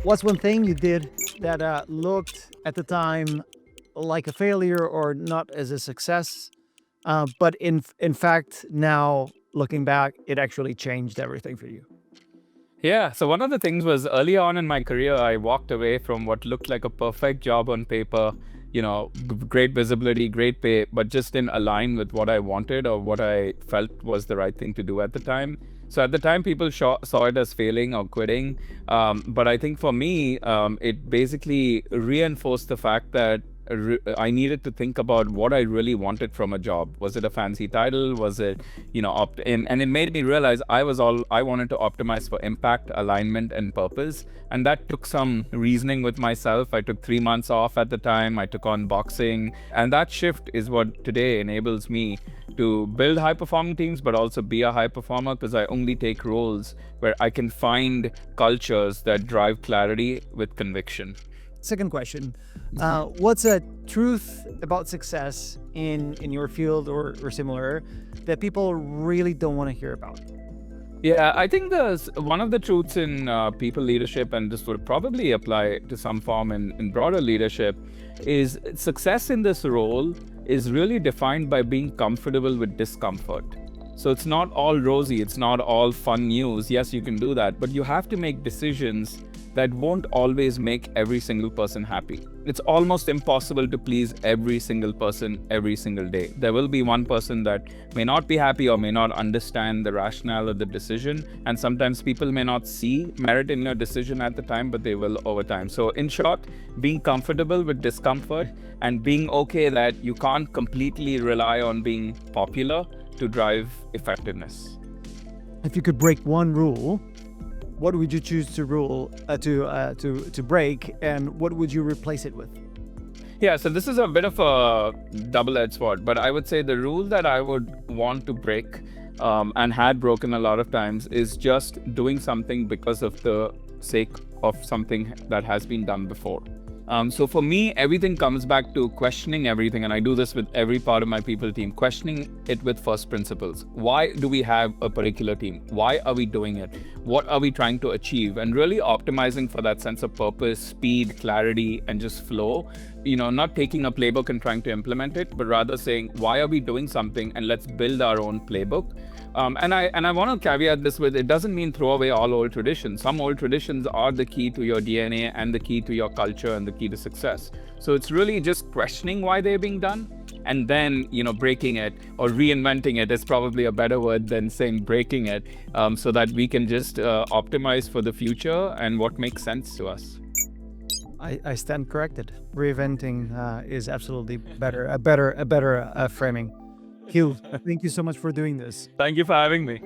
What's one thing you did that looked at the time like a failure or not as a success, but in fact now looking back, it actually changed everything for you? Yeah, so one of the things was early on in my career, I walked away from what looked like a perfect job on paper, great visibility, great pay, but just didn't align with what I wanted or what I felt was the right thing to do at the time. So at the time, people saw it as failing or quitting. But I think for me, it basically reinforced the fact that I needed to think about what I really wanted from a job. Was it a fancy title? Was it, and it made me realize I wanted to optimize for impact, alignment, and purpose. And that took some reasoning with myself. I took 3 months off at the time. I took on boxing. And that shift is what today enables me to build high performing teams, but also be a high performer because I only take roles where I can find cultures that drive clarity with conviction. Second question, what's a truth about success in your field or similar that people really don't want to hear about? Yeah, I think there's one of the truths in people leadership, and this would probably apply to some form in broader leadership, is success in this role is really defined by being comfortable with discomfort. So it's not all rosy, it's not all fun news. Yes, you can do that, but you have to make decisions that won't always make every single person happy. It's almost impossible to please every single person every single day. There will be one person that may not be happy or may not understand the rationale of the decision. And sometimes people may not see merit in your decision at the time, but they will over time. So in short, being comfortable with discomfort and being okay that you can't completely rely on being popular to drive effectiveness. If you could break one rule, what would you choose to break, and what would you replace it with? Yeah, so this is a bit of a double-edged sword, but I would say the rule that I would want to break, and had broken a lot of times, is just doing something because of the sake of something that has been done before. So for me, everything comes back to questioning everything, and I do this with every part of my people team, questioning it with first principles. Why do we have a particular team? Why are we doing it? What are we trying to achieve? And really optimizing for that sense of purpose, speed, clarity, and just flow. Not taking a playbook and trying to implement it, but rather saying, why are we doing something, and let's build our own playbook. And I want to caveat this with, it doesn't mean throw away all old traditions. Some old traditions are the key to your DNA and the key to your culture and the key to success. So it's really just questioning why they're being done, and then breaking it or reinventing it is probably a better word than saying breaking it, so that we can just optimize for the future and what makes sense to us. I stand corrected. Reinventing is absolutely a better framing. Q, thank you so much for doing this. Thank you for having me.